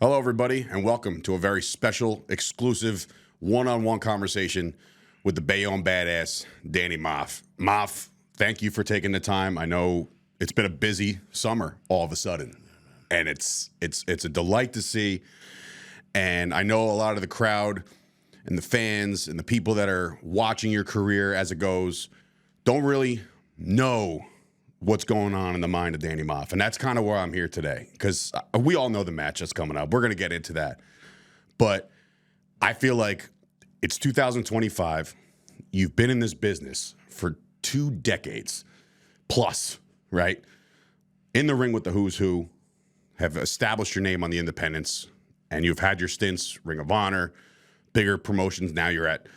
Hello, everybody, and welcome to a very special, exclusive, one-on-one conversation with the Bayonne badass, Danny Maff. Maff, thank you for taking the time. I know it's been a busy summer all of a sudden, and it's a delight to see. And I know a lot of the crowd and the fans and the people that are watching your career as it goes don't really know what's going on in the mind of Danny Maff. And that's kind of where I'm here today, because we all know the match that's coming up. We're going to get into that. But I feel like it's 2025. You've been in this business for 2 decades plus, right? In the ring with the who's who, have established your name on the independents, and you've had your stints, Ring of Honor, bigger promotions. Now you're at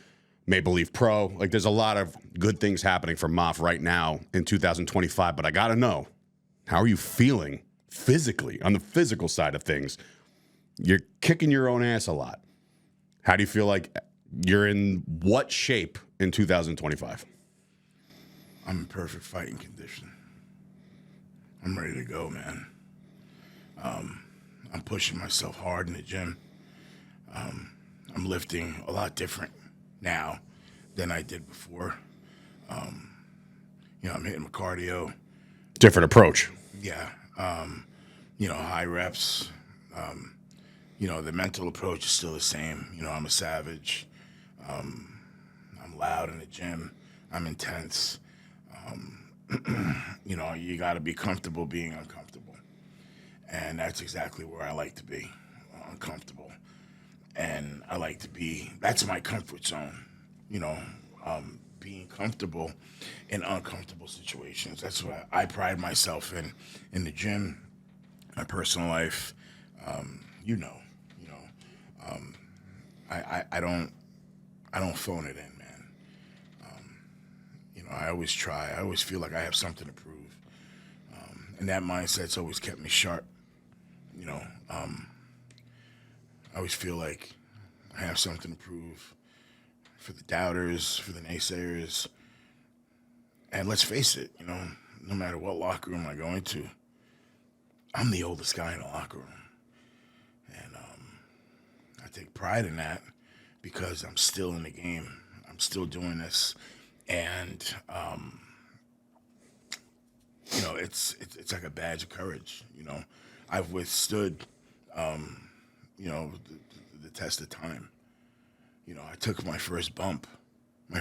Maple Leaf Pro. Like, there's a lot of good things happening for Maff right now in 2025. But I got to know, how are you feeling physically, on the physical side of things? You're kicking your own ass a lot. How do you feel like you're in what shape in 2025? I'm in perfect fighting condition. I'm ready to go, man. I'm pushing myself hard in the gym. I'm lifting a lot different now than I did before. I'm hitting my cardio. Different approach. Yeah. High reps. The mental approach is still the same. I'm a savage. I'm loud in the gym. I'm intense. You got to be comfortable being uncomfortable. And that's exactly where I like to be, uncomfortable. And I like to be, that's my comfort zone, being comfortable in uncomfortable situations. That's what I pride myself in the gym, my personal life. I don't phone it in, man. I always try. I always feel like I have something to prove. And that mindset's always kept me sharp. I always feel like I have something to prove for the doubters, for the naysayers. And let's face it, no matter what locker room I go into, I'm the oldest guy in the locker room. And I take pride in that because I'm still in the game. I'm still doing this. And, it's like a badge of courage. I've withstood, the test of time. I took my first bump in a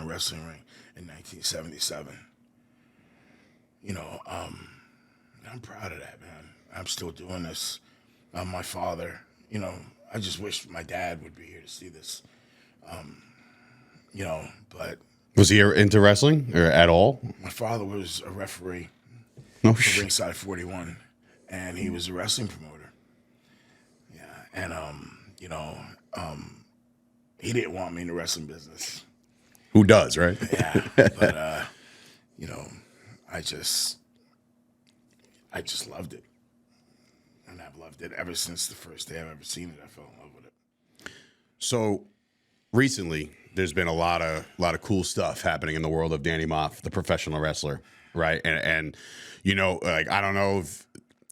wrestling ring in 1977. I'm proud of that, man. I'm still doing this. My father, I just wish my dad would be here to see this. But Was he into wrestling or at all? my father was a referee No for shit. Ringside 41, and he was a wrestling promoter. Yeah, and he didn't want me in the wrestling business. Who does, right? Yeah, but I just loved it, and I've loved it ever since the first day I've ever seen it. I fell in love with it. So recently, there's been a lot of cool stuff happening in the world of Danny Maff, the professional wrestler, right? And I don't know if,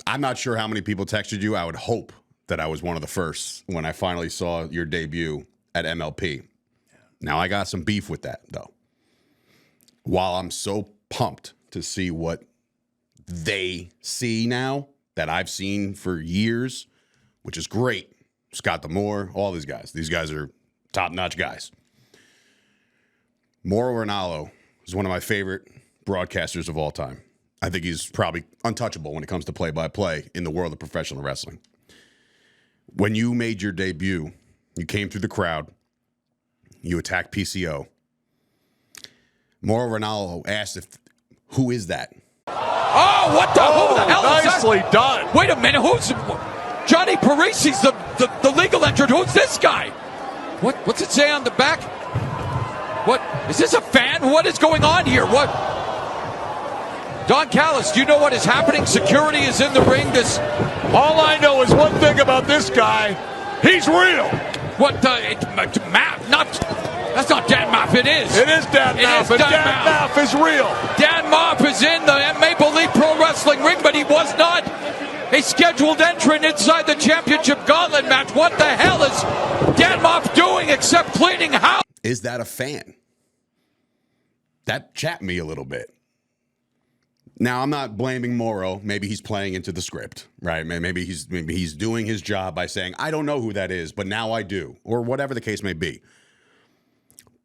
I'm not sure how many people texted you. I would hope that I was one of the first when I finally saw your debut at MLP. Now, I got some beef with that, though. While I'm so pumped to see what they see now that I've seen for years, which is great. Scott D'Amore, all these guys. These guys are top-notch guys. Mauro Ranallo is one of my favorite broadcasters of all time. I think he's probably untouchable when it comes to play-by-play in the world of professional wrestling. When you made your debut, you came through the crowd, you attacked PCO. Mauro Ranallo asked who is that? Oh, what the? Who the hell is that? Nicely done. Wait a minute, who's Johnny Parisi's the legal entrant? Who's this guy? What's it say on the back? What is this, a fan? What is going on here? What? Don Callis, do you know what is happening? Security is in the ring. All I know is one thing about this guy. He's real. What the Maff? That's not Dan Maff. It is. It is Dan Maff. And Dan Maff is real. Dan Maff is in the Maple Leaf Pro Wrestling ring, but he was not a scheduled entrant inside the championship gauntlet match. What the hell is Dan Maff doing except cleaning house? Is that a fan? That chapped me a little bit. Now, I'm not blaming Morrow. Maybe he's playing into the script, right? Maybe he's doing his job by saying, I don't know who that is, but now I do, or whatever the case may be.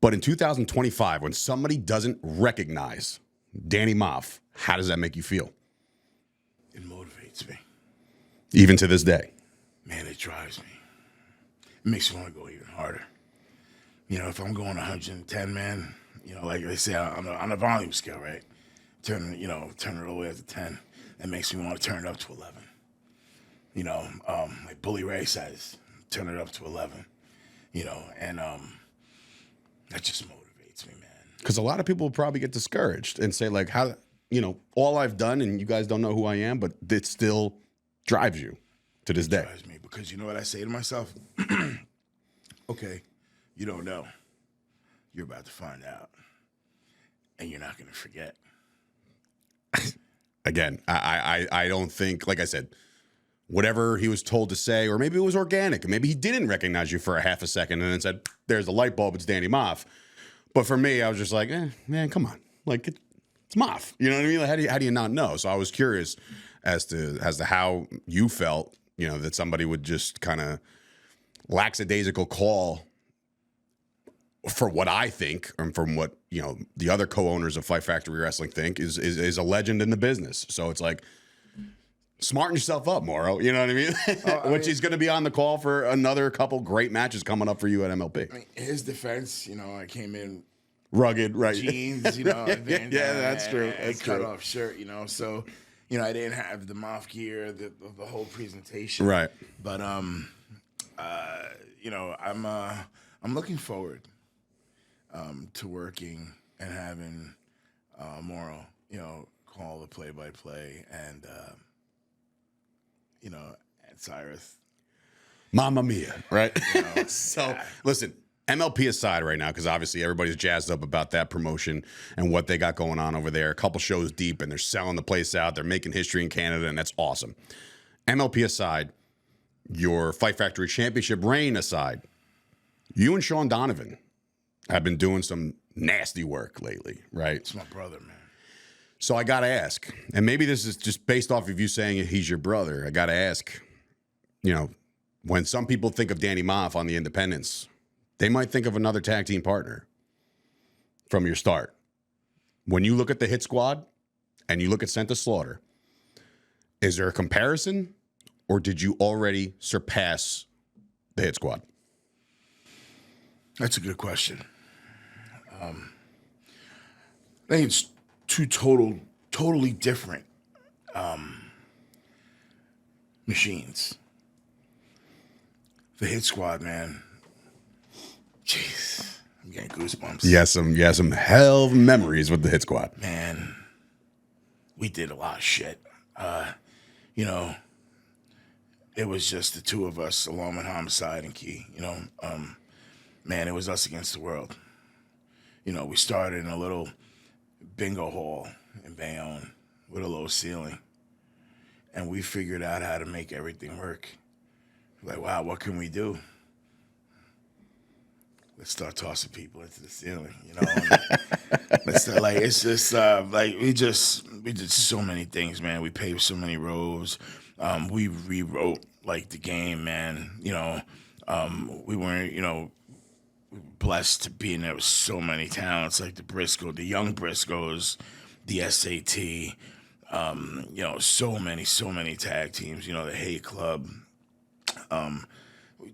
But in 2025, when somebody doesn't recognize Danny Maff, how does that make you feel? It motivates me. Even to this day. Man, it drives me. It makes me want to go even harder. You know, if I'm going 110, man, you know, like they say on a volume scale, right? Turn it all the way up to 10. That makes me want to turn it up to 11. You know, like Bully Ray says, turn it up to 11. You know, and that just motivates me, man. Because a lot of people will probably get discouraged and say, like, how, you know, all I've done and you guys don't know who I am, but it still drives you to this day. It drives me because you know what I say to myself? Okay, you don't know. You're about to find out. And you're not going to forget. Again, I don't think, like I said, whatever he was told to say, or maybe it was organic. Maybe he didn't recognize you for a half a second and then said, there's the light bulb, it's Danny Maff. But for me, I was just like, man, come on. Like, it's Maff. You know what I mean? Like, how do you not know? So I was curious as to how you felt, you know, that somebody would just kind of lackadaisical call for what I think, and from what, you know, the other co-owners of Fight Factory Wrestling think is a legend in the business. So it's like, smarten yourself up, Morrow. You know what I mean? Which he's going to be on the call for another couple great matches coming up for you at MLP. I mean, his defense, you know, I came in rugged, right? Jeans, you know. Yeah, that's true. That's cut true. off shirt, you know. So, you know, I didn't have the Maff gear, the whole presentation, right? But you know, I'm looking forward to working and having Morrow, you know, call the play-by-play, and you know, and Cyrus, Mamma Mia, right? You know, So yeah. listen, MLP aside right now, because obviously everybody's jazzed up about that promotion and what they got going on over there. A couple shows deep, and they're selling the place out. They're making history in Canada, and that's awesome. MLP aside, your Fight Factory Championship reign aside, you and Sean Donovan have been doing some nasty work lately, right? It's my brother, man. So I got to ask, and maybe this is just based off of you saying he's your brother. I got to ask, you know, when some people think of Danny Maff on the independents, they might think of another tag team partner from your start. When you look at the Hit Squad and you look at Sent to Slaughter, is there a comparison, or did you already surpass the Hit Squad? That's a good question. I think it's two totally different machines. The Hit Squad, man. Jeez, I'm getting goosebumps. Some hell of memories with the Hit Squad. Man, we did a lot of shit. You know, it was just the two of us, along with Homicide and Key. You know, man, it was us against the world. You know, we started in a little bingo hall in Bayonne with a low ceiling, and we figured out how to make everything work. Like, wow, what can we do? Let's start tossing people into the ceiling, you know. Let's start, like, it's just like we did so many things, man. We paved so many roads. We rewrote like the game, man. You know, we weren't, you know, blessed to be in there with so many talents like the young Briscoes, the SAT, you know, so many tag teams, you know, the Hate Club,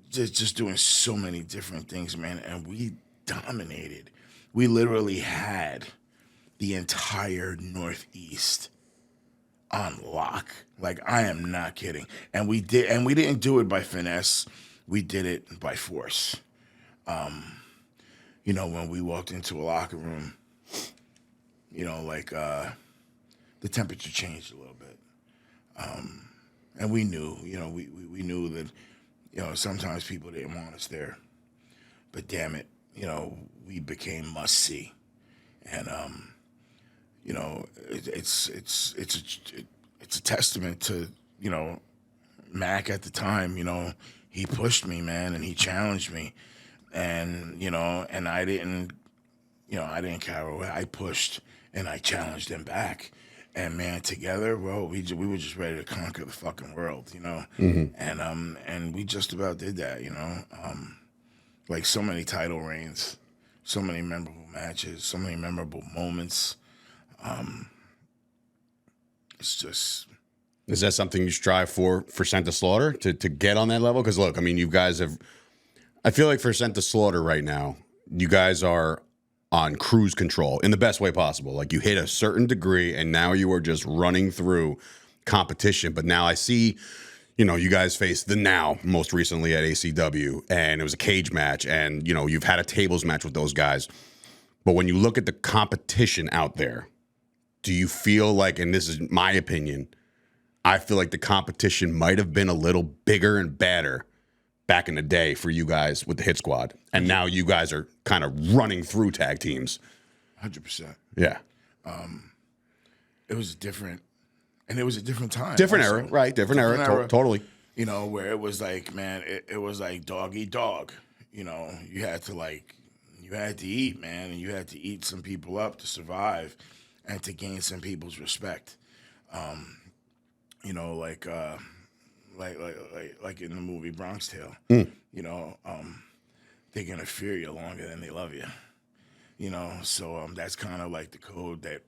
just doing so many different things, man, and we dominated. We literally had the entire Northeast on lock. Like, I am not kidding. And we didn't do it by finesse. We did it by force. You know, when we walked into a locker room, you know, like, the temperature changed a little bit. And we knew, you know, we knew that, you know, sometimes people didn't want us there. But damn it, you know, we became must-see. And, you know, it's a testament to, you know, Mac at the time, he pushed me, man, and he challenged me, and and I didn't care away. I pushed and I challenged him back, and man, together, well, we were just ready to conquer the fucking world, and we just about did that, like so many title reigns, so many memorable matches, so many memorable moments. It's just. Is that something you strive for Sent to Slaughter to get on that level? Because look, I mean, you guys have. I feel like for Sent to Slaughter right now, you guys are on cruise control in the best way possible. Like you hit a certain degree, and now you are just running through competition. But now I see, you guys faced the Now most recently at ACW, and it was a cage match, and you've had a tables match with those guys. But when you look at the competition out there, do you feel like, and this is my opinion, I feel like the competition might have been a little bigger and badder back in the day for you guys with the Hit Squad, and now you guys are kind of running through tag teams. 100%. Yeah, it was different, and it was a different time, different also. era, right? Different era. Totally. Where it was like, man, it was like dog eat dog. You had to eat, man, and you had to eat some people up to survive, and to gain some people's respect. Like in the movie Bronx Tale, they're gonna fear you longer than they love you. So that's kind of like the code that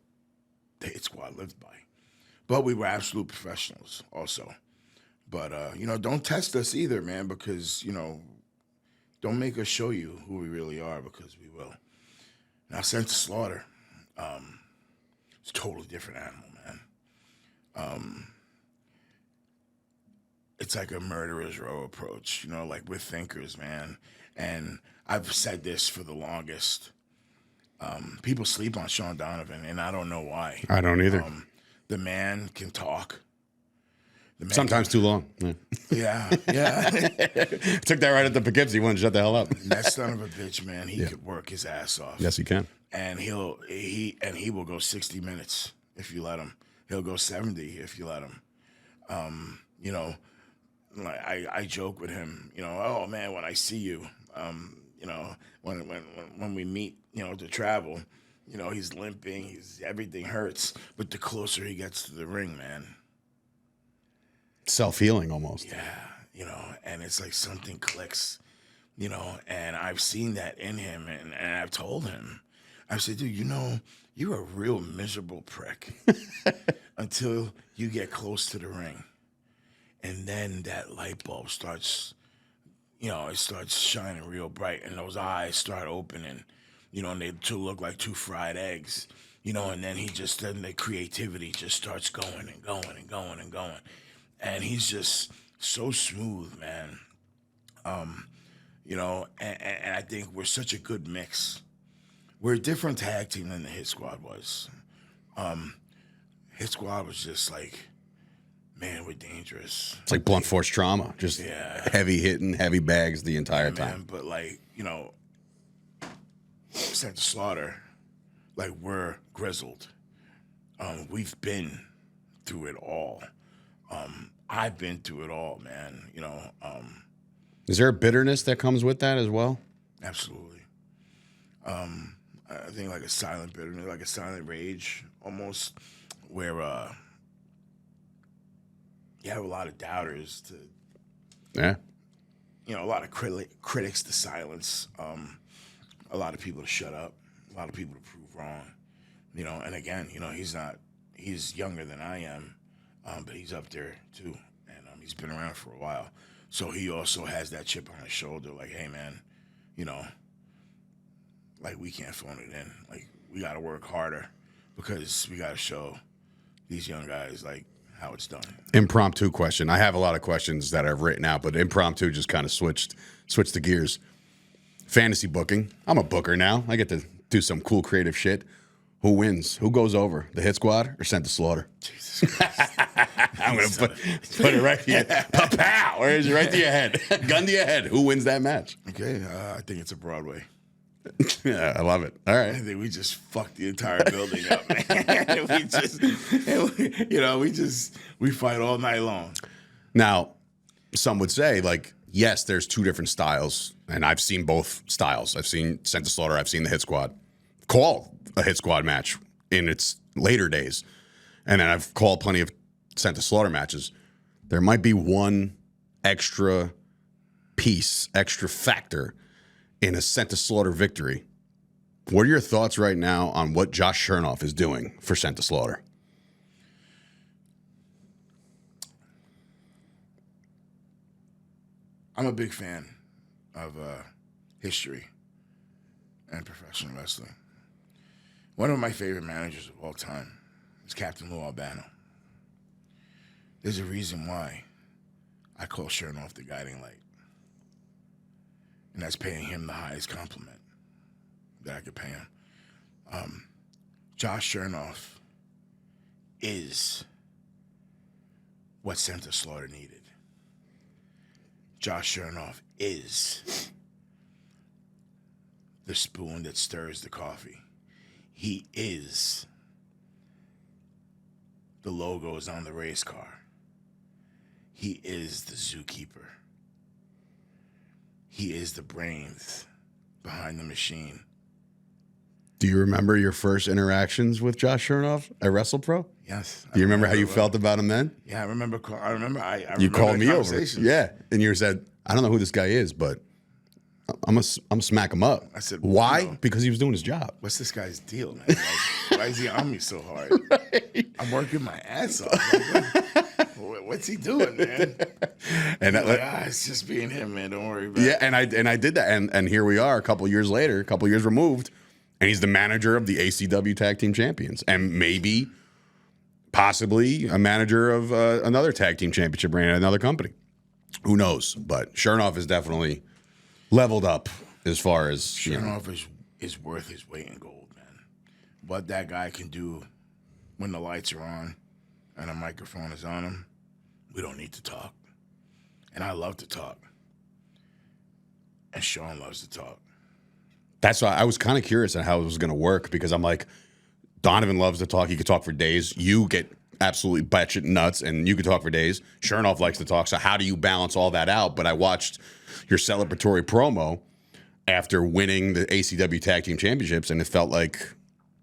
the Hit Squad lived by. But we were absolute professionals also. But don't test us either, man, because don't make us show you who we really are, because we will. Now, Sent to Slaughter, it's a totally different animal, man. It's like a murderer's row approach, like we're thinkers, man. And I've said this for the longest. People sleep on Sean Donovan, and I don't know why. I don't either. The man can talk. Sometimes too long. Yeah. Took that right at the Poughkeepsie. He wanted to shut the hell up. That son of a bitch, man. He could work his ass off. Yes, he can. And he will go 60 minutes if you let him. He'll go 70 if you let him. Like I joke with him. Oh man, when I see you, when we meet, to travel, he's limping. Everything hurts. But the closer he gets to the ring, man. Self-healing almost. Yeah, and it's like something clicks, and I've seen that in him, and I've told him, I said, dude, you're a real miserable prick until you get close to the ring. And then that light bulb starts, it starts shining real bright, and those eyes start opening, and they look like two fried eggs, and then then the creativity just starts going and going and going and going. And he's just so smooth, man. And I think we're such a good mix. We're a different tag team than the Hit Squad was. Hit Squad was just like, man, we're dangerous. It's like blunt force trauma. Just heavy hitting, heavy bags the entire time. Man, but like, Sent to Slaughter, like we're grizzled. We've been through it all. I've been through it all, man. Is there a bitterness that comes with that as well? Absolutely. I think like a silent bitterness, like a silent rage, almost, where you have a lot of doubters to, a lot of critics to silence, a lot of people to shut up, a lot of people to prove wrong, And again, he's younger than I am. But he's up there too, and he's been around for a while. So he also has that chip on his shoulder, like, hey man, like we can't phone it in. Like we got to work harder because we got to show these young guys like how it's done. Impromptu question. I have a lot of questions that I've written out, but impromptu just kind of switched the gears. Fantasy booking. I'm a booker now. I get to do some cool creative shit. Who wins? Who goes over? The Hit Squad or Sent to Slaughter? Jesus Christ. I'm going to put it right here. Pa-pow! Or is it right to your head? Gun to your head. Who wins that match? Okay, I think it's a Broadway. Yeah, I love it. All right. I think we just fucked the entire building up, man. We fight all night long. Now, some would say, like, yes, there's two different styles, and I've seen both styles. I've seen Sent to Slaughter. I've seen the Hit Squad call a Hit Squad match in its later days, and then I've called plenty of Sent to Slaughter matches. There might be one extra piece, extra factor in a Sent to Slaughter victory. What are your thoughts right now on what Josh Chernoff is doing for Sent to Slaughter? I'm a big fan of history and professional wrestling. One of my favorite managers of all time is Captain Lou Albano. There's a reason why I call Chernoff the guiding light. And that's paying him the highest compliment that I could pay him. Josh Chernoff is what Sent to Slaughter needed. Josh Chernoff is the spoon that stirs the coffee. He is the logos on the race car. He is the zookeeper. He is the brains behind the machine. Do you remember your first interactions with Josh Chernoff at WrestlePro? Yes. Do you remember how you felt about him then? Yeah, I remember. I You remember called the me over. conversations. Yeah. And you said, I don't know who this guy is, but I'm gonna smack him up. I said, why? you know, Because he was doing his job. What's this guy's deal, man? Like, why is he on me so hard? Right. I'm working my ass off. Like, what's he doing, man? And it's just being him, man. Don't worry about it. yeah, and I did that. And here we are a couple years later, a couple years removed, and he's the manager of the ACW Tag Team Champions. And maybe, possibly, a manager of another Tag Team Championship brand at another company. Who knows? But Chernoff is definitely leveled up as far as Chernoff is worth his weight in gold, man. What that guy can do when the lights are on and a microphone is on him, we don't need to talk. And I love to talk. And Sean loves to talk. That's why I was kind of curious on how it was going to work, because I'm like, Donovan loves to talk. He could talk for days. You get absolutely batshit nuts, and you could talk for days. Chernoff likes to talk. So how do you balance all that out? But I watched your celebratory promo after winning the ACW Tag Team Championships, and it felt like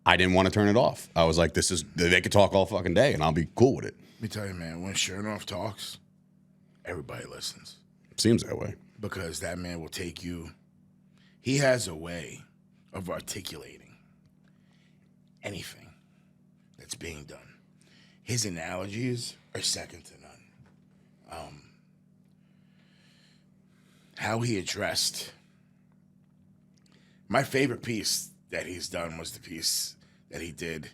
I didn't want to turn it off. I was like, they could talk all fucking day, and I'll be cool with it. Let me tell you, man, when Chernoff talks, everybody listens. Seems that way. Because that man will take you. He has a way of articulating anything that's being done. His analogies are second to none. How he addressed. My favorite piece that he's done was the piece that he did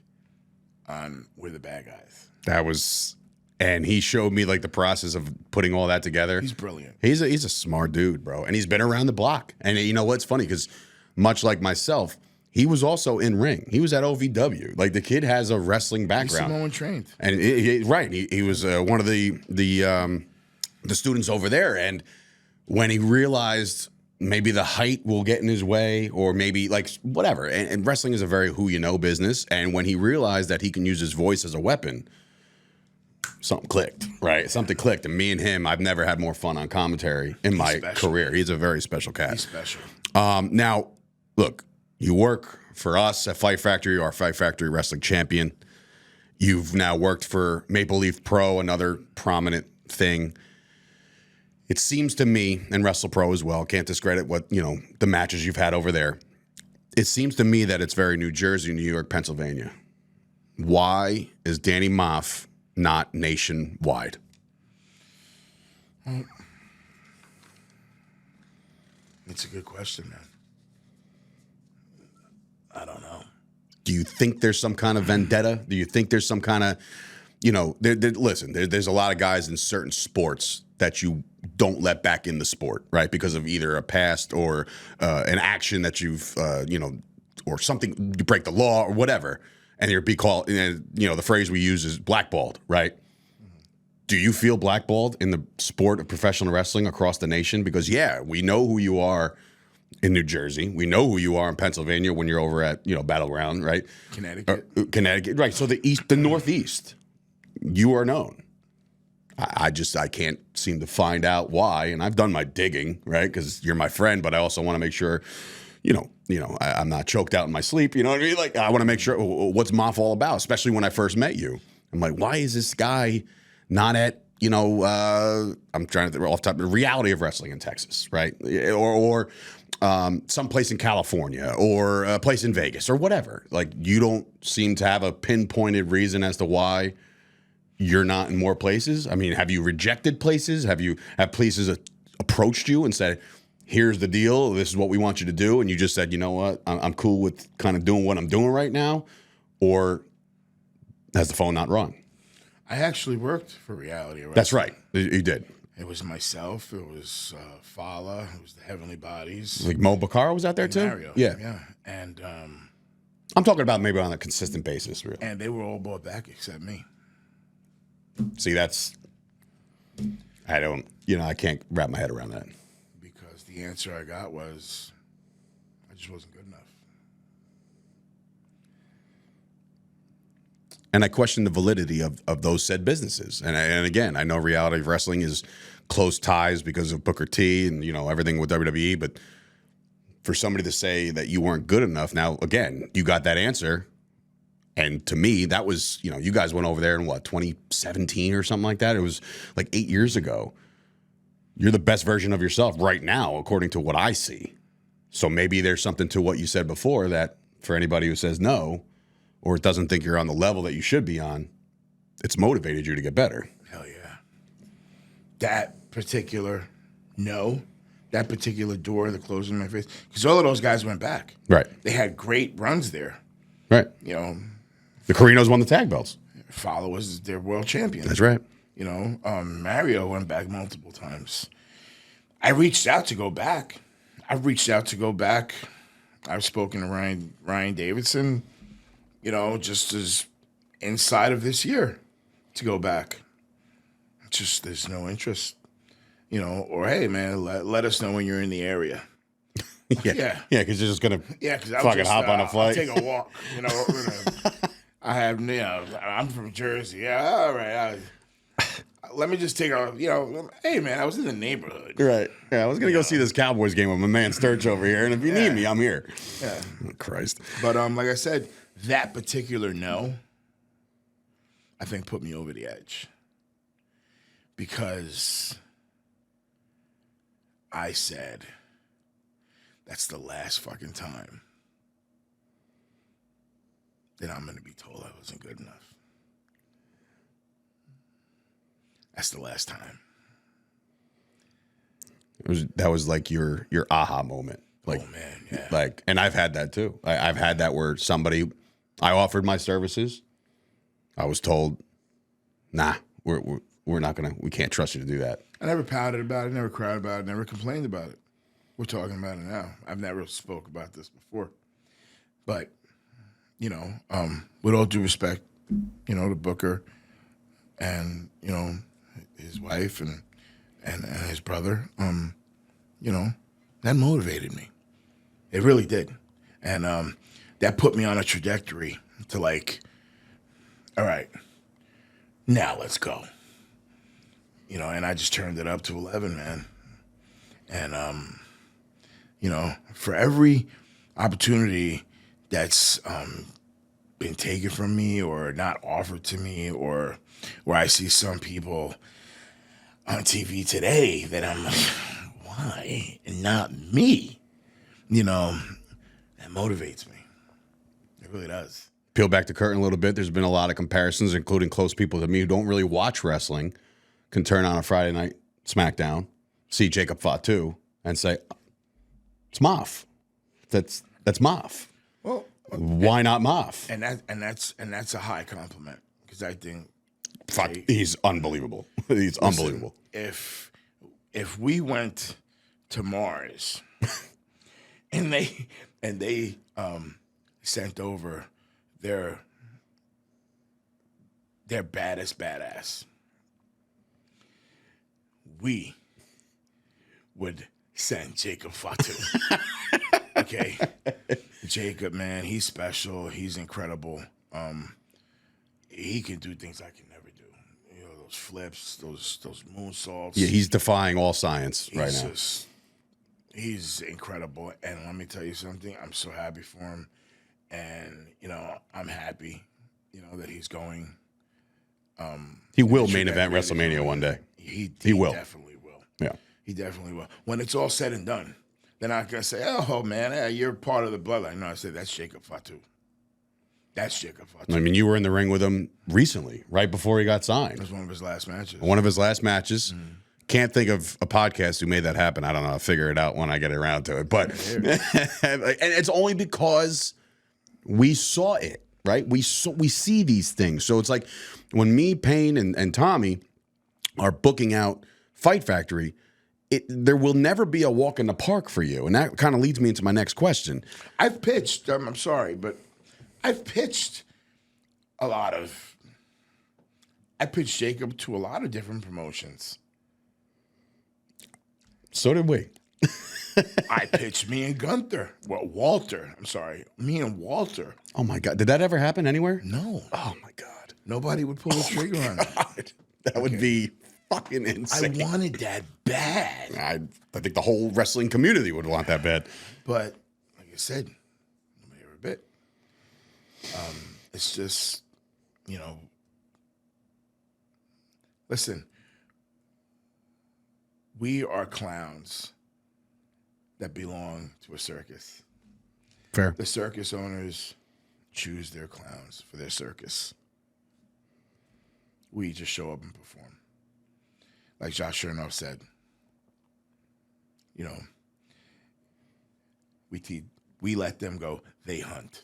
on We're the Bad Guys. That was, and he showed me like the process of putting all that together. He's brilliant. He's a smart dude, bro. And he's been around the block. And you know what's funny? Because much like myself, he was also in ring. He was at OVW. Like, the kid has a wrestling background. He's Samoan trained. And he was one of the students over there. And when he realized maybe the height will get in his way, or maybe like whatever. And wrestling is a very who you know business. And when he realized that he can use his voice as a weapon, something clicked, right? Something clicked. And me and him, I've never had more fun on commentary in my career. He's a very special cat. He's special. Now, look, you work for us at Fight Factory. You are Fight Factory Wrestling Champion. You've now worked for Maple Leaf Pro, another prominent thing. It seems to me, and WrestlePro as well, can't discredit what, the matches you've had over there. It seems to me that it's very New Jersey, New York, Pennsylvania. Why is Danny Maff not nationwide? It's a good question, man. I don't know. Do you think there's some kind of vendetta? Do you think there's some kind of, listen, there's a lot of guys in certain sports that you don't let back in the sport, right? Because of either a past or an action that you've, or something, you break the law or whatever, and you're be called, the phrase we use is blackballed, right? Do you feel blackballed in the sport of professional wrestling across the nation? Because, yeah, we know who you are in New Jersey. We know who you are in Pennsylvania when you're over at, Battleground, right? Connecticut. Connecticut, right. So the Northeast, you are known. I can't seem to find out why. And I've done my digging, right? Because you're my friend, but I also want to make sure, I'm not choked out in my sleep. You know what I mean? Like, I want to make sure what's Maff all about, especially when I first met you. I'm like, why is this guy not at, I'm trying to think off the top, the reality of wrestling in Texas, right? Or someplace in California or a place in Vegas or whatever. Like, you don't seem to have a pinpointed reason as to why you're not in more places. I mean, have you rejected places? Have places approached you and said, here's the deal, this is what we want you to do, and you just said, you know what, I'm cool with kind of doing what I'm doing right now? Or has the phone not rung? I actually worked for Reality Wrestling. That's right. You did. It was myself. It was Fala. It was the Heavenly Bodies. Like Mo Bacaro was out there too? Mario. Yeah. And I'm talking about maybe on a consistent basis. Really. And they were all brought back except me. See, I can't wrap my head around that. Because the answer I got was, I just wasn't good enough. And I question the validity of those said businesses. And again, I know Reality Wrestling is close ties because of Booker T and, everything with WWE. But for somebody to say that you weren't good enough, now, again, you got that answer. And to me, that was, you guys went over there in 2017 or something like that? It was like 8 years ago. You're the best version of yourself right now, according to what I see. So maybe there's something to what you said before that for anybody who says no, or doesn't think you're on the level that you should be on, it's motivated you to get better. Hell yeah. That particular that particular door that closed in my face, because all of those guys went back. Right. They had great runs there. Right. The Carinos won the tag belts. Fowler was their world champion. That's right. Mario went back multiple times. I reached out to go back. I've spoken to Ryan Davidson, just as inside of this year to go back. Just there's no interest, or hey, man, let us know when you're in the area. Yeah, because you're just going to fucking hop on a flight. I'll take a walk, I'm from Jersey. Yeah, all right. Let me just take hey, man, I was in the neighborhood. Right. Yeah, I was going to go see this Cowboys game with my man Sturchio over here, and if you need me, I'm here. Yeah. Oh, Christ. But like I said, that particular no, I think put me over the edge. Because I said, that's the last fucking time that I'm going to be told I wasn't good enough. That's the last time. That was like your aha moment. Like, oh man, yeah. Like, and I've had that too. I've had that where I offered my services. I was told, nah, we're not we can't trust you to do that. I never pouted about it, never cried about it, never complained about it. We're talking about it now. I've never spoke about this before. But, with all due respect, to Booker and, his wife and his brother, that motivated me. It really did. And that put me on a trajectory to all right, now let's go. And I just turned it up to 11, man. And, for every opportunity that's been taken from me or not offered to me, or where I see some people on TV today that I'm like, why not me? That motivates me. It really does. Peel back the curtain a little bit. There's been a lot of comparisons, including close people to me who don't really watch wrestling, can turn on a Friday night SmackDown, see Jacob Fatu, and say, it's Maff. That's Maff. Well, why not Maff? And that's a high compliment, because I think he's unbelievable. He's unbelievable. If we went to Mars and they sent over their baddest badass, we would send Jacob Fatu. Okay. Jacob, man, he's special. He's incredible. He can do things I can never do. those flips, those moonsaults. Yeah, he's defying all science right now. He's incredible. And let me tell you something. I'm so happy for him. And, I'm happy, that he's going. He will main event WrestleMania one day. He will. Definitely will. Yeah. He definitely will. When it's all said and done, they're not going to say, oh, man, you're part of the bloodline. No, I said, that's Jacob Fatu. That's Jacob Fatu. I mean, you were in the ring with him recently, right before he got signed. It was one of his last matches. One of his last matches. Can't think of a podcast who made that happen. I don't know. I'll figure it out when I get around to it. But and it's only because we saw it, right? We see these things. So it's like when me, Payne, and Tommy are booking out Fight Factory, there will never be a walk in the park for you. And that kind of leads me into my next question. I've pitched, I'm sorry, but I've pitched Jacob to a lot of different promotions. So did we. I pitched me and Gunther. Well, Walter. I'm sorry. Me and Walter. Oh, my God. Did that ever happen anywhere? No. Oh, my God. Nobody would pull the trigger on it. That would be fucking insane. I wanted that bad. I think the whole wrestling community would want that bad. But, like I said, nobody ever bit. It's just, listen, we are clowns that belong to a circus. Fair. The circus owners choose their clowns for their circus. We just show up and perform. Like Josh Chernoff said, we let them go. They hunt.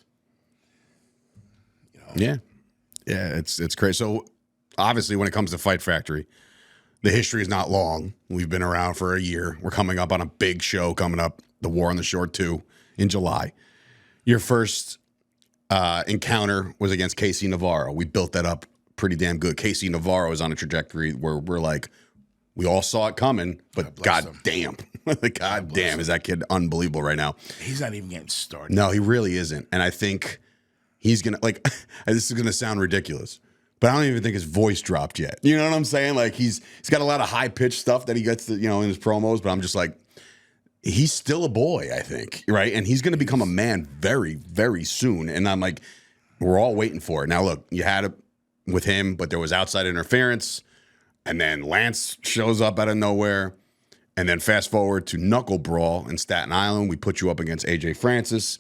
Yeah, it's crazy. So obviously, when it comes to Fight Factory, the history is not long. We've been around for a year. We're coming up on a big show coming up, the War on the Shore 2 in July. Your first encounter was against Casey Navarro. We built that up pretty damn good. Casey Navarro is on a trajectory where we're like, we all saw it coming, but God damn, is that kid unbelievable right now? He's not even getting started. No, he really isn't. And I think he's going to, this is going to sound ridiculous, but I don't even think his voice dropped yet. You know what I'm saying? Like he's got a lot of high-pitched stuff that he gets to, in his promos, but I'm just like, he's still a boy, I think, right? And he's going to become a man very, very soon. And I'm like, we're all waiting for it. Now, look, you had it with him, but there was outside interference. And then Lance shows up out of nowhere. And then fast forward to Knuckle Brawl in Staten Island. We put you up against AJ Francis.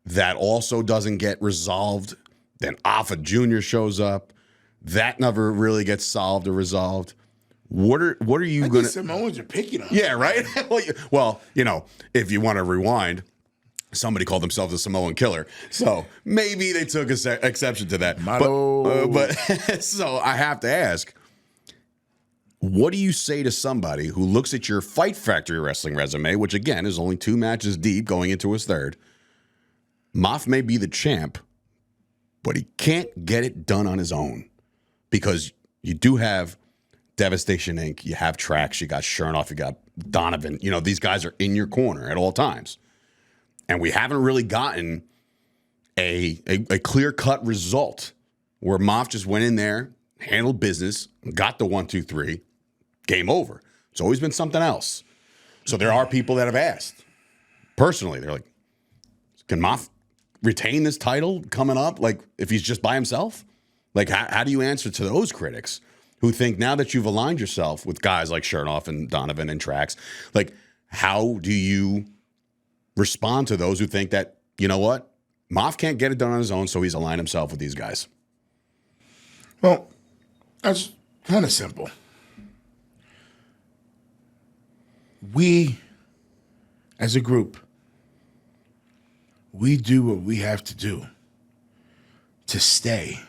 That also doesn't get resolved. Then Alpha Jr. shows up. That never really gets solved or resolved. What are you going to... Samoans are picking on. Yeah, right? Well, if you want to rewind, somebody called themselves a Samoan killer. So maybe they took exception to that. But so I have to ask, what do you say to somebody who looks at your Fight Factory wrestling resume, which again is only 2 matches deep going into his third? Maff may be the champ, but he can't get it done on his own because you do have Devastation Inc., you have Trax, you got Chernoff, you got Donovan. These guys are in your corner at all times. And we haven't really gotten a clear-cut result where Maff just went in there, handled business, got the 1, 2, 3, game over. It's always been something else. So there are people that have asked. Personally, they're like, can Maff retain this title coming up, like if he's just by himself? Like, how do you answer to those critics who think now that you've aligned yourself with guys like Chernoff and Donovan and Trax, like, how do you respond to those who think that, you know what, Maff can't get it done on his own, so he's aligned himself with these guys? Well, that's kind of simple. We, as a group, we do what we have to do to stay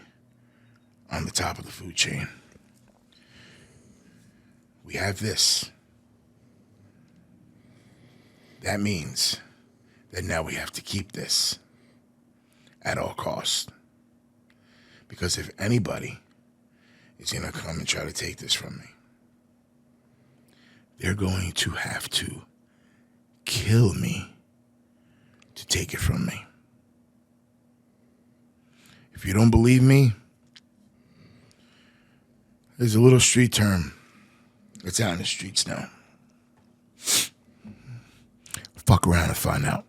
on the top of the food chain. We have this. That means that now we have to keep this at all costs. Because if anybody is going to come and try to take this from me, they're going to have to kill me to take it from me. If you don't believe me, There's a little street term that's out in the streets now. Fuck around and find out.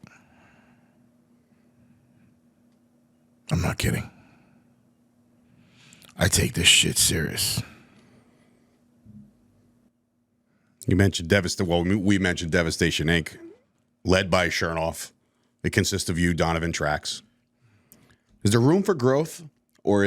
I'm not kidding. I take this shit serious. You mentioned we mentioned Devastation Inc., led by Chernoff. It consists of you, Donovan Trax. Is there room for growth, or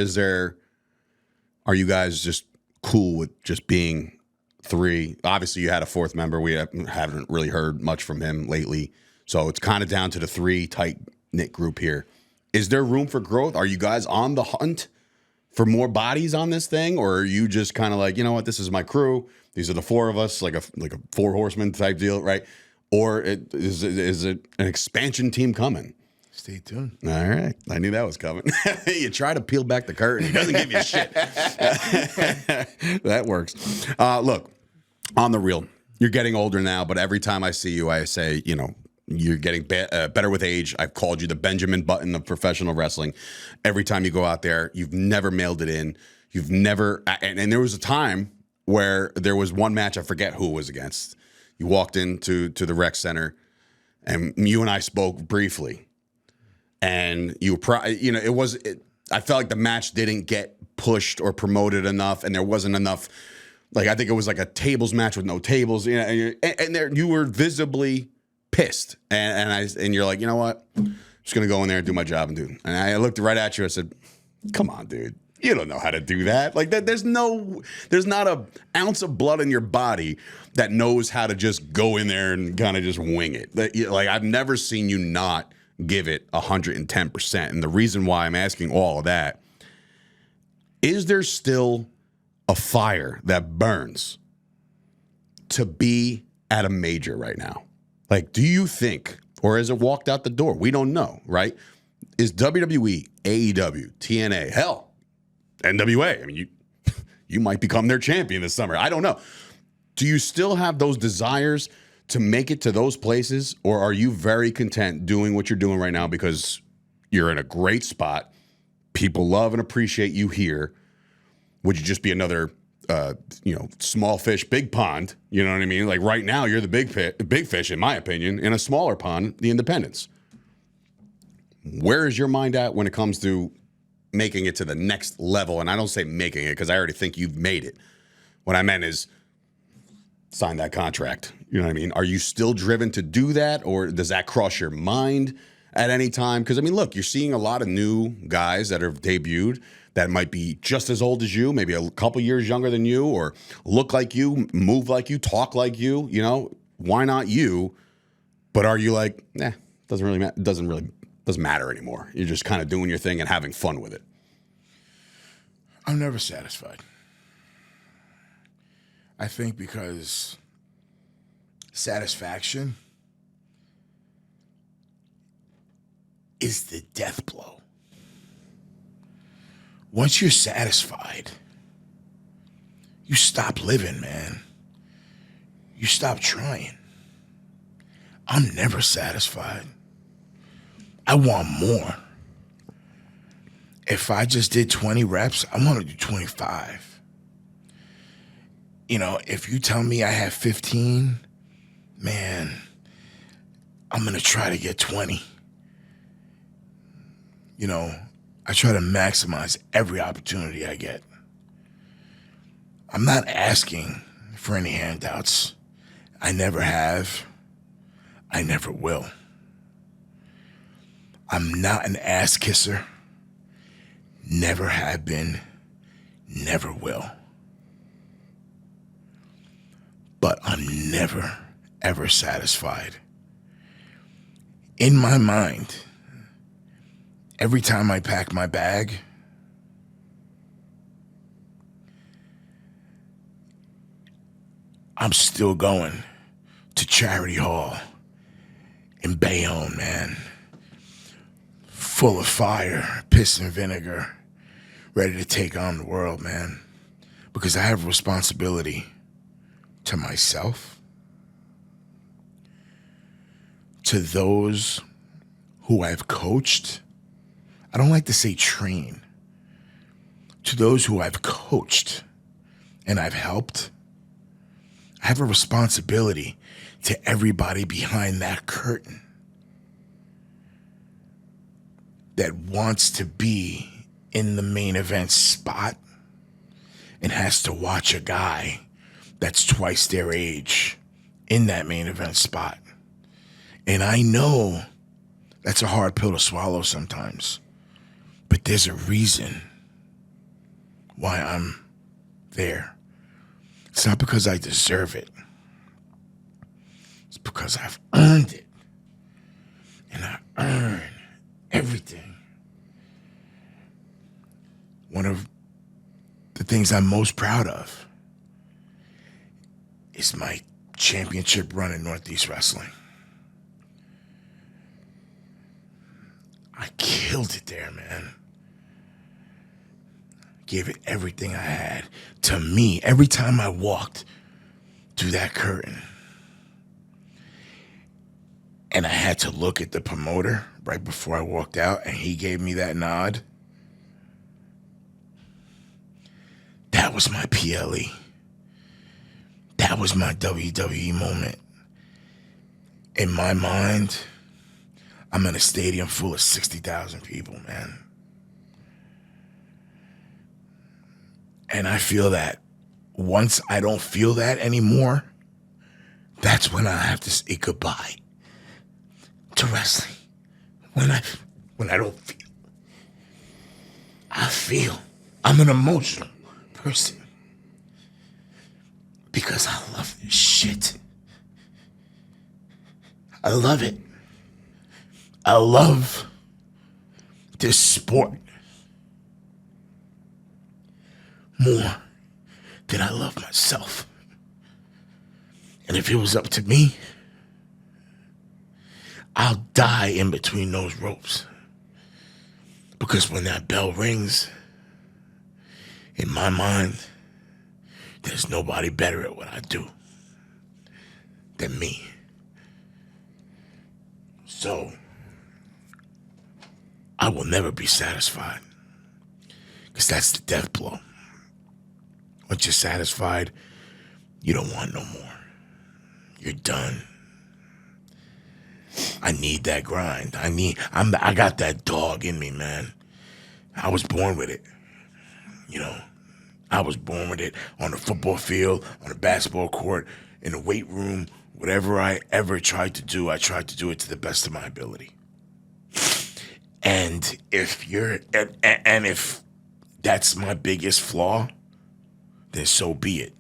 are you guys just cool with just being three? Obviously, you had a fourth member. We haven't really heard much from him lately. So it's kind of down to the three tight-knit group here. Is there room for growth? Are you guys on the hunt for more bodies on this thing, or are you just kind of like, you know what, this is my crew. These are the four of us, like a four horsemen type deal, right? Or is it an expansion team coming? Stay tuned. All right. I knew that was coming. You try to peel back the curtain. He doesn't give you shit. That works. Look, on the real, you're getting older now, but every time I see you, I say, you know, you're getting better with age. I've called you the Benjamin Button of professional wrestling. Every time you go out there, you've never mailed it in. You've never, and there was a time where there was one match, I forget who it was against. You walked into the rec center, and you and I spoke briefly. And I felt like the match didn't get pushed or promoted enough, and there wasn't enough. Like, I think it was like a tables match with no tables, you know, and there you were visibly pissed, and you're like, you know what, I'm just gonna go in there and do my job and I looked right at you. I said, come on, dude, you don't know how to do that. Like that, there's not an ounce of blood in your body that knows how to just go in there and kind of just wing it. Like, I've never seen you not give it 110%. And the reason why I'm asking all of that, is there still a fire that burns to be at a major right now? Like, do you think, or has it walked out the door? We don't know, right? Is WWE, AEW, TNA, hell, NWA, I mean, you might become their champion this summer. I don't know. Do you still have those desires to make it to those places, or are you very content doing what you're doing right now because you're in a great spot? People love and appreciate you here. Would you just be another, small fish, big pond? You know what I mean? Like, right now, you're the big fish, in my opinion, in a smaller pond, the independents. Where is your mind at when it comes to making it to the next level? And I don't say making it because I already think you've made it. What I meant is sign that contract. You know what I mean? Are you still driven to do that, or does that cross your mind at any time? Because, I mean, look, you're seeing a lot of new guys that have debuted that might be just as old as you, maybe a couple years younger than you, or look like you, move like you, talk like you. You know, why not you? But are you like, doesn't matter anymore? You're just kind of doing your thing and having fun with it. I'm never satisfied. I think because satisfaction is the death blow. Once you're satisfied, you stop living, man. You stop trying. I'm never satisfied. I want more. If I just did 20 reps, I want to do 25. You know, if you tell me I have 15, man, I'm going to try to get 20. You know, I try to maximize every opportunity I get. I'm not asking for any handouts. I never have. I never will. I'm not an ass kisser. Never have been. Never will. But I'm never, ever satisfied. In my mind, every time I pack my bag, I'm still going to Charity Hall in Bayonne, man. Full of fire, piss and vinegar, ready to take on the world, man. Because I have responsibility to myself, to those who I've coached. I don't like to say train. To those who I've coached and I've helped, I have a responsibility to everybody behind that curtain that wants to be in the main event spot and has to watch a guy that's twice their age in that main event spot. And I know that's a hard pill to swallow sometimes, but there's a reason why I'm there. It's not because I deserve it. It's because I've earned it. And I earn everything. One of the things I'm most proud of is my championship run in Northeast Wrestling. I killed it there, man. Gave it everything I had. To me, every time I walked through that curtain, and I had to look at the promoter right before I walked out, and he gave me that nod. That was my PLE. That was my WWE moment. In my mind, I'm in a stadium full of 60,000 people, man. And I feel that once I don't feel that anymore, that's when I have to say goodbye to wrestling. When I don't feel. I feel. I'm an emotional person. Because I love this shit. I love it. I love this sport more than I love myself. And if it was up to me, I'll die in between those ropes. Because when that bell rings, in my mind, there's nobody better at what I do than me. So, I will never be satisfied. Because that's the death blow. Once you're satisfied, you don't want no more. You're done. I need that grind. I got that dog in me, man. I was born with it. You know, I was born with it on the football field, on the basketball court, in the weight room. Whatever I ever tried to do, I tried to do it to the best of my ability. And if if that's my biggest flaw, then so be it.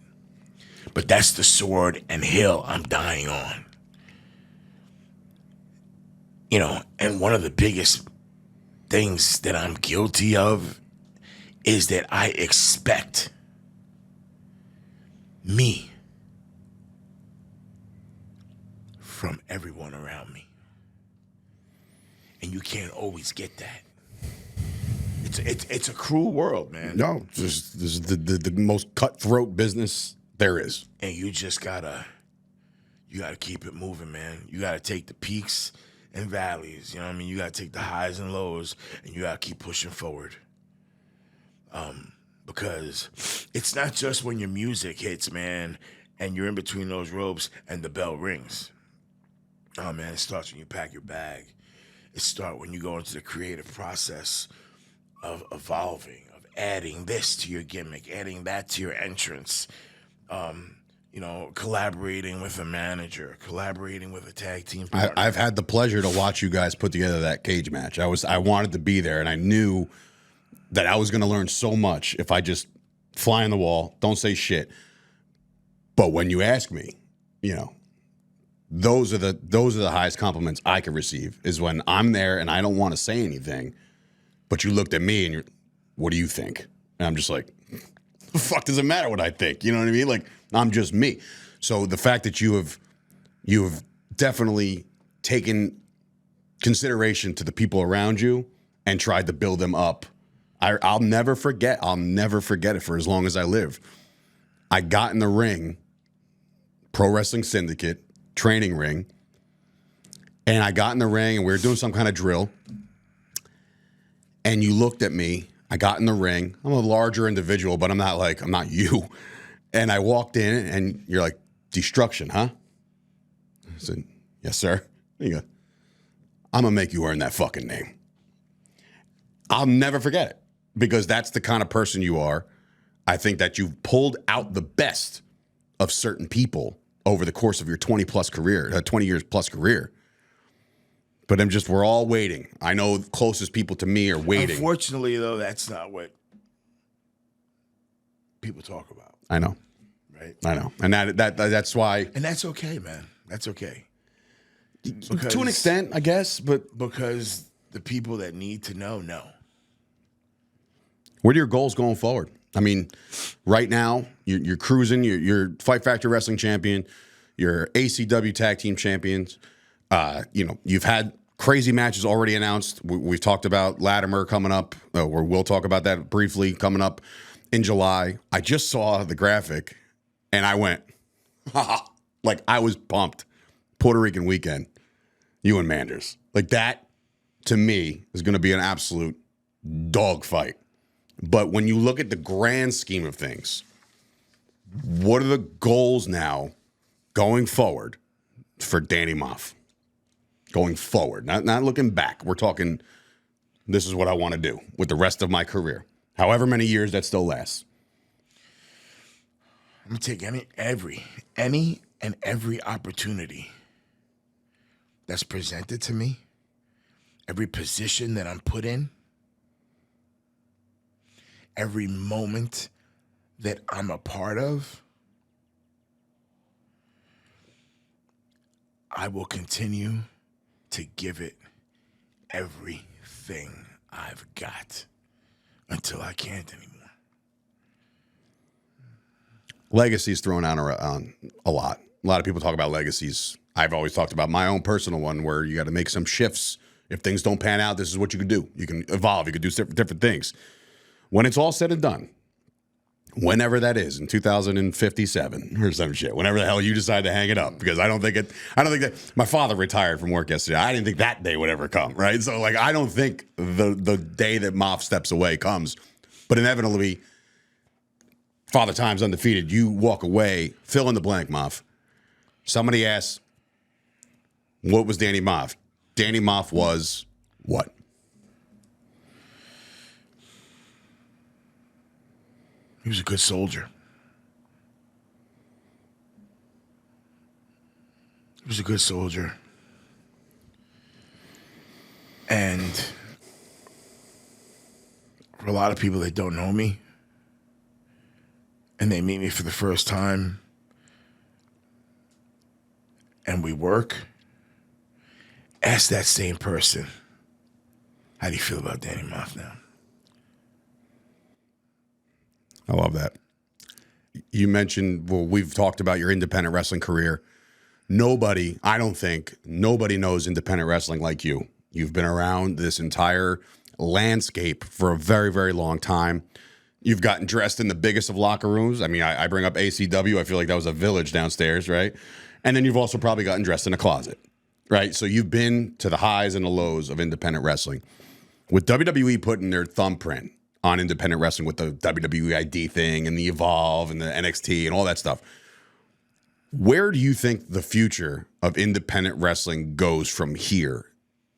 But that's the sword and hill I'm dying on. You know, and one of the biggest things that I'm guilty of is that I expect me from everyone around me. And you can't always get that. It's a cruel world, man. No, this is the most cutthroat business there is. And you just gotta keep it moving, man. You gotta take the peaks and valleys, you know what I mean? You gotta take the highs and lows, and you gotta keep pushing forward. Because it's not just when your music hits, man, and you're in between those ropes and the bell rings. Oh, man, it starts when you pack your bag. It starts when you go into the creative process of evolving, of adding this to your gimmick, adding that to your entrance, you know, collaborating with a manager, collaborating with a tag team partner. I've had the pleasure to watch you guys put together that cage match. I wanted to be there, and I knew that I was going to learn so much if I just fly on the wall, don't say shit. But when you ask me, you know, those are the highest compliments I can receive, is when I'm there and I don't want to say anything, but you looked at me and you're, what do you think? And I'm just like, the fuck does it matter what I think? You know what I mean? Like, I'm just me. So the fact that you have definitely taken consideration to the people around you and tried to build them up, I'll never forget. I'll never forget it for as long as I live. I got in the ring, Pro Wrestling Syndicate, training ring, and I got in the ring and we were doing some kind of drill, and you looked at me. I got in the ring. I'm a larger individual, but I'm not you. And I walked in, and you're like, destruction, huh? I said, yes, sir. You go, I'm going to make you earn that fucking name. I'll never forget it because that's the kind of person you are. I think that you've pulled out the best of certain people over the course of your 20 years plus career. But we're all waiting. I know the closest people to me are waiting. Unfortunately, though, that's not what people talk about. I know. Right? I know. And that's why. And that's okay, man. That's okay. To an extent, I guess, but. Because the people that need to know. What are your goals going forward? I mean, right now, you're cruising. You're Fight Factor Wrestling champion. You're ACW Tag Team champions. You've had crazy matches already announced. We've talked about Latimer coming up, or we'll talk about that briefly coming up in July. I just saw the graphic, and I went, like I was pumped. Puerto Rican weekend, you and Manders. Like that, to me, is going to be an absolute dogfight. But when you look at the grand scheme of things, what are the goals now going forward for Danny Maff? Going forward, not looking back. We're talking, this is what I want to do with the rest of my career. However many years that still lasts. I'm going to take any and every opportunity that's presented to me, every position that I'm put in, every moment that I'm a part of, I will continue to give it everything I've got until I can't anymore. Legacy's thrown out around a lot. A lot of people talk about legacies. I've always talked about my own personal one where you got to make some shifts. If things don't pan out, this is what you can do. You can evolve. You can do different things. When it's all said and done, whenever that is, in 2057 or some shit, whenever the hell you decide to hang it up, because I don't think that my father retired from work yesterday. I didn't think that day would ever come, right? So like, I don't think the day that Maff steps away comes, but inevitably, Father Time's undefeated. You walk away, fill in the blank, Maff. Somebody asks, what was Danny Maff? Danny Maff was what? He was a good soldier. He was a good soldier. And for a lot of people that don't know me, and they meet me for the first time, and we work, ask that same person, how do you feel about Danny Maff now? I love that. You mentioned, well, we've talked about your independent wrestling career. I don't think nobody knows independent wrestling like you. You've been around this entire landscape for a very, very long time. You've gotten dressed in the biggest of locker rooms. I mean, I bring up ACW. I feel like that was a village downstairs, right? And then you've also probably gotten dressed in a closet, right? So you've been to the highs and the lows of independent wrestling. With WWE putting their thumbprint on independent wrestling with the WWE ID thing and the Evolve and the NXT and all that stuff, where do you think the future of independent wrestling goes from here?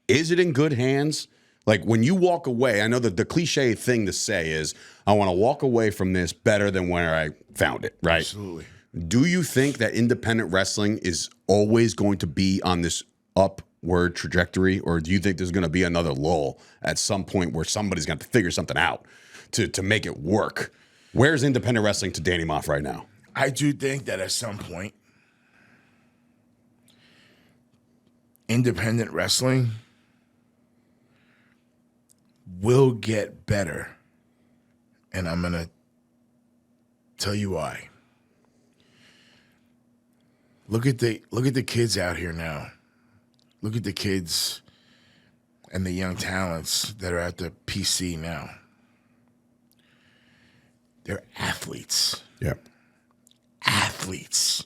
Is it in good hands? Like when you walk away, I know that the cliche thing to say is, I want to walk away from this better than where I found it, right? Absolutely. Do you think that independent wrestling is always going to be on this upward trajectory, or do you think there's going to be another lull at some point where somebody's going to figure something out to make it work? Where's independent wrestling to Danny Maff right now? I do think that at some point, independent wrestling will get better. And I'm going to tell you why. Look at the kids out here now. Look at the kids and the young talents that are at the PC now. They're athletes. Yeah. Athletes.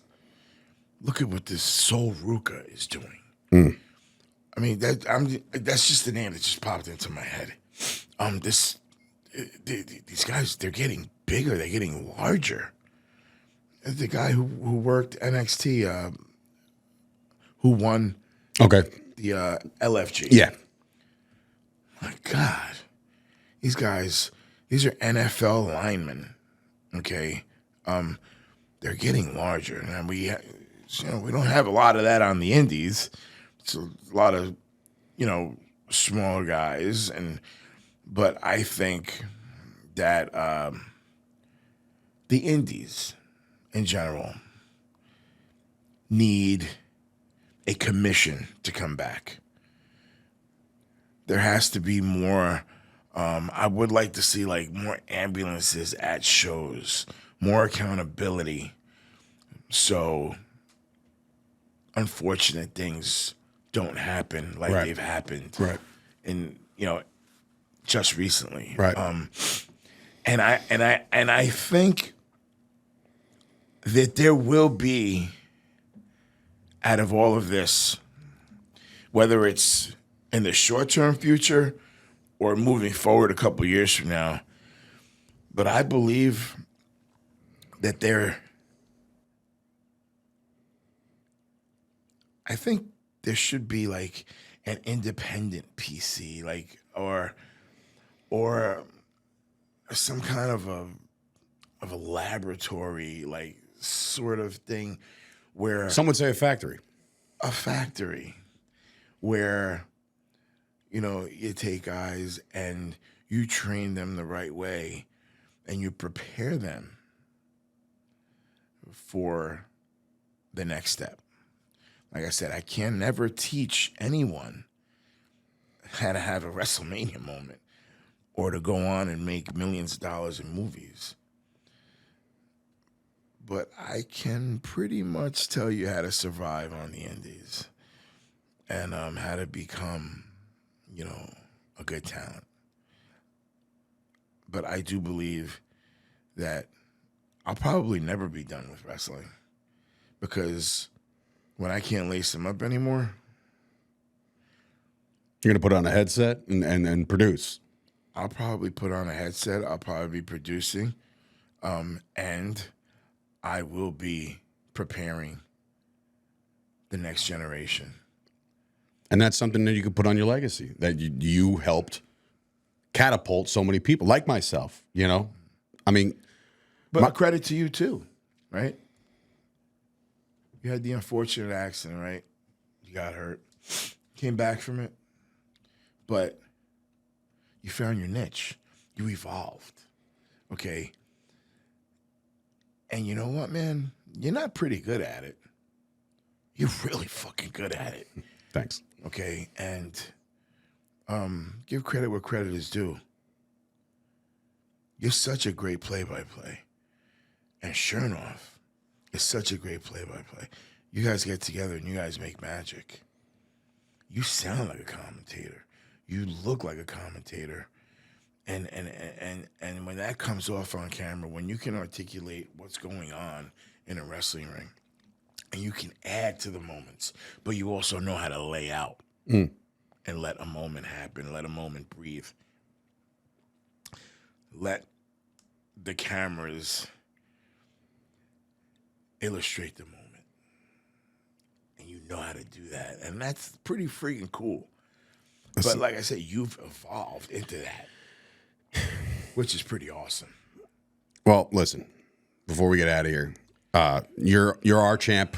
Look at what this Sol Ruka is doing. Mm. I mean, that's just the name that just popped into my head. These guys, they're getting bigger. They're getting larger. The guy who worked NXT, who won Okay. the LFG. Yeah. My God, these guys, these are NFL linemen. Okay, they're getting larger, and we don't have a lot of that on the indies. It's a lot of small guys, but I think that the indies in general need a commission to come back. There has to be more. I would like to see more ambulances at shows, more accountability. So unfortunate things don't happen like Right. they've happened. Right. And just recently. Right. And I think that there will be, out of all of this, whether it's in the short-term future or moving forward a couple years from now, but I believe that I think there should be an independent PC, or some kind of a laboratory, sort of thing, where Some would say a factory. a factory where you take guys and you train them the right way and you prepare them for the next step. Like I said, I can never teach anyone how to have a WrestleMania moment or to go on and make millions of dollars in movies. But I can pretty much tell you how to survive on the indies and how to become, a good talent. But I do believe that I'll probably never be done with wrestling because when I can't lace them up anymore, You're going to put on a headset and produce. I'll probably put on a headset. I'll probably be producing, and I will be preparing the next generation. And that's something that you could put on your legacy, that you helped catapult so many people, like myself, I mean. But credit to you, too, right? You had the unfortunate accident, right? You got hurt. Came back from it. But you found your niche. You evolved, okay? And you know what, man? You're not pretty good at it. You're really fucking good at it. Thanks. Okay, and give credit where credit is due. You're such a great play-by-play. And Chernoff is such a great play-by-play. You guys get together and you guys make magic. You sound like a commentator. You look like a commentator. And when that comes off on camera, when you can articulate what's going on in a wrestling ring, and you can add to the moments, but you also know how to lay out and let a moment happen, let a moment breathe. Let the cameras illustrate the moment. And you know how to do that. And that's pretty freaking cool. But like I said, you've evolved into that, which is pretty awesome. Well, listen, before we get out of here, you're our champ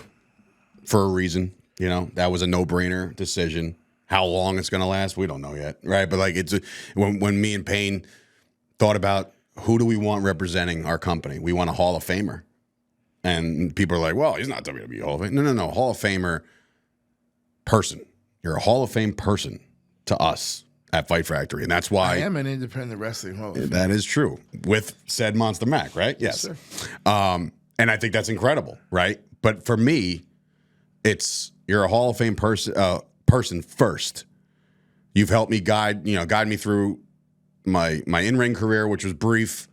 for a reason. That was a no-brainer decision. How long it's going to last, we don't know yet, right? But when me and Payne thought about who do we want representing our company, we want a Hall of Famer. And people are like, well, he's not WWE Hall of Fame. No. Hall of Famer person. You're a Hall of Fame person to us at Fight Factory. And that's why I am an independent wrestling Hall of Fame. that is true. With said Monster Mac, right? Yes. Sir. And I think that's incredible, right? But for me, you're a Hall of Fame person first. You've helped me guide me through my in-ring career, which was brief.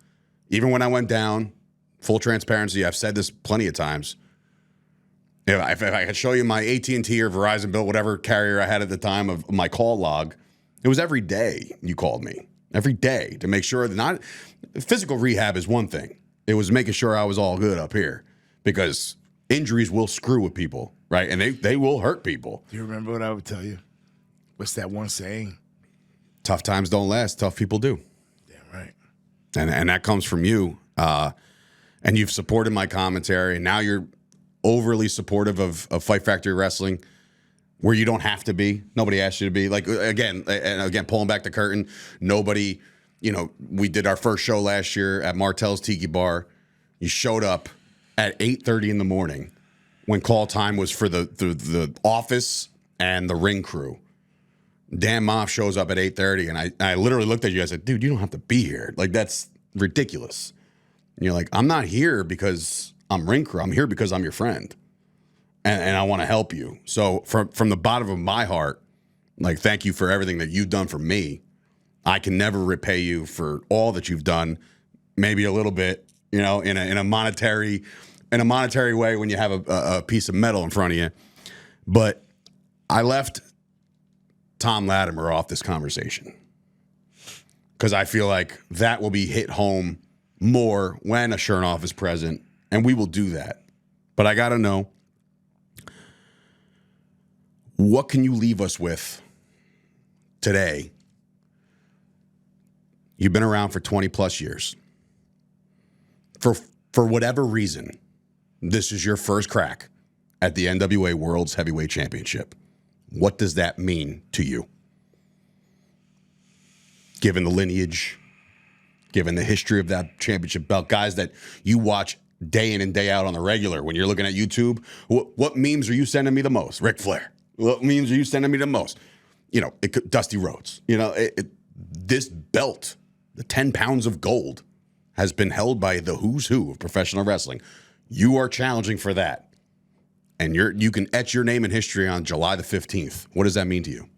Even when I went down, full transparency, I've said this plenty of times. If I could show you my AT&T or Verizon bill, whatever carrier I had at the time of my call log, it was every day you called me. Every day to make sure that physical rehab is one thing. It was making sure I was all good up here. because injuries will screw with people, right? And they will hurt people. Do you remember what I would tell you? What's that one saying? Tough times don't last. Tough people do. Damn right. And that comes from you. And you've supported my commentary, and now you're overly supportive of Fight Factory Wrestling, where you don't have to be. Nobody asked you to be. Like, again, pulling back the curtain, nobody, we did our first show last year at Martell's Tiki Bar. You showed up at 8:30 in the morning when call time was for the office and the ring crew. Dan Maff shows up at 8:30, and I literally looked at you. I said, dude, you don't have to be here. Like, that's ridiculous. And you're like, I'm not here because I'm ring crew. I'm here because I'm your friend. And I want to help you. So from the bottom of my heart, like, thank you for everything that you've done for me. I can never repay you for all that you've done. Maybe a little bit, in a monetary way when you have a piece of metal in front of you. But I left Thom Latimer off this conversation because I feel like that will be hit home more when a Chernoff is present, and we will do that. But I got to know, what can you leave us with today? You've been around for 20 plus years. For whatever reason, this is your first crack at the NWA World's Heavyweight Championship. What does that mean to you? Given the lineage, given the history of that championship belt, guys that you watch day in and day out on the regular, when you're looking at YouTube, what memes are you sending me the most? Ric Flair. What memes are you sending me the most? Dusty Rhodes. This belt, the 10 pounds of gold, has been held by the who's who of professional wrestling. You are challenging for that. And you can etch your name in history on July the 15th. What does that mean to you?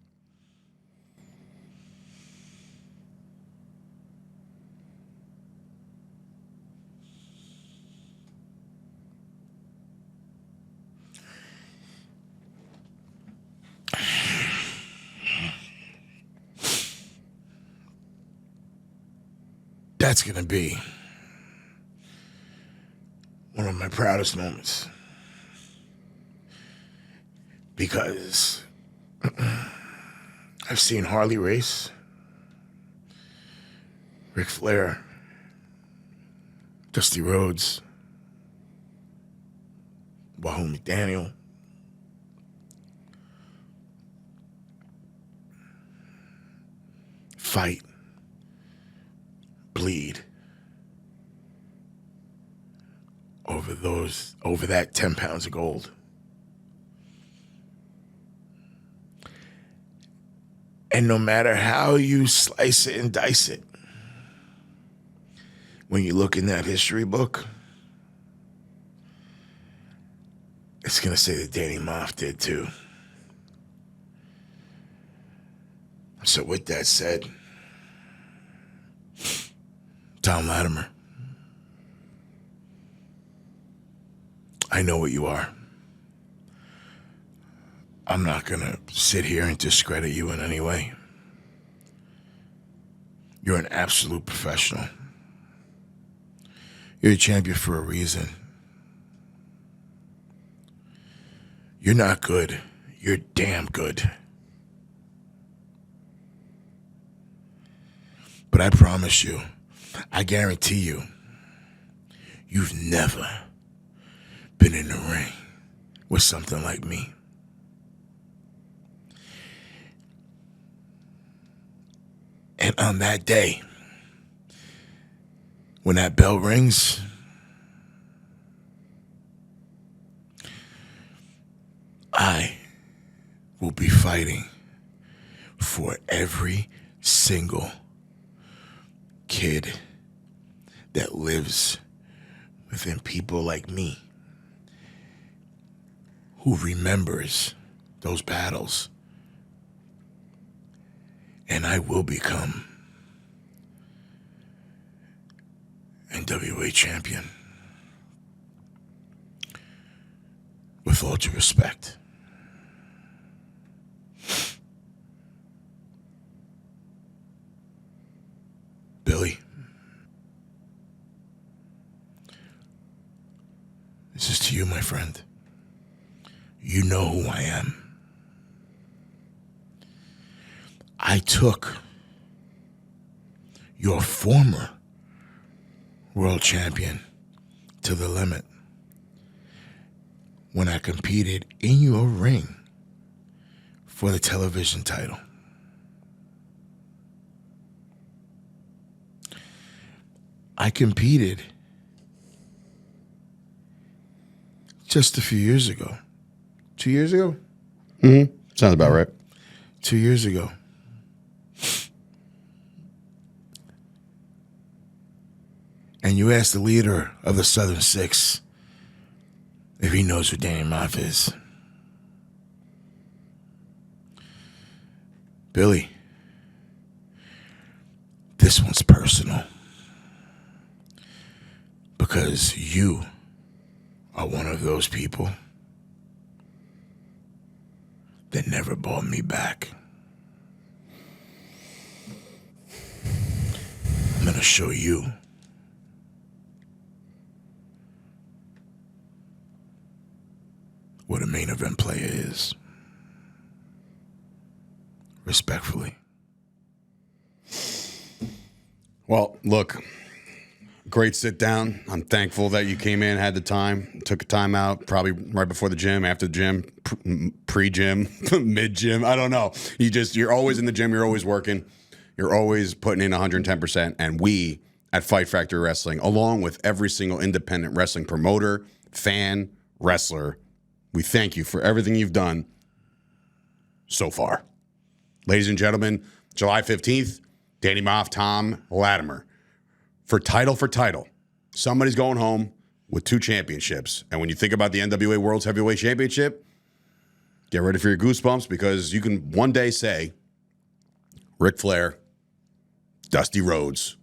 That's going to be one of my proudest moments. Because I've seen Harley race, Ric Flair, Dusty Rhodes, Wahoo McDaniel, fight, bleed over that 10 pounds of gold. And no matter how you slice it and dice it, when you look in that history book, it's going to say that Danny Maff did too. So with that said, Thom Latimer, I know what you are. I'm not going to sit here and discredit you in any way. You're an absolute professional. You're a champion for a reason. You're not good. You're damn good. But I promise you, I guarantee you, you've never been in the ring with something like me. And on that day, when that bell rings, I will be fighting for every single kid that lives within people like me who remembers those battles. And I will become NWA champion. With all due respect. Billy, This is to you, my friend. You know who I am. I took your former world champion to the limit when I competed in your ring for the television title. I competed just a few years ago. 2 years ago? Sounds about right. 2 years ago. And you asked the leader of the Southern Six if he knows who Danny Maff is. Billy, this one's personal. Because you are one of those people that never bought me back. I'm gonna show you what a main event player is. Respectfully. Well, look, great sit down. I'm thankful that you came in, had the time, took a time out, probably right before the gym, after the gym, pre-gym, mid-gym. I don't know. You're always in the gym. You're always working. You're always putting in 110%. And we at Fight Factory Wrestling, along with every single independent wrestling promoter, fan, wrestler, we thank you for everything you've done so far. Ladies and gentlemen, July 15th, Danny Maff, Thom Latimer. For title, somebody's going home with 2 championships. And when you think about the NWA World's Heavyweight Championship, get ready for your goosebumps, because you can one day say Ric Flair, Dusty Rhodes,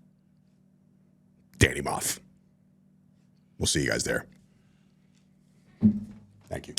Danny Maff. We'll see you guys there. Thank you.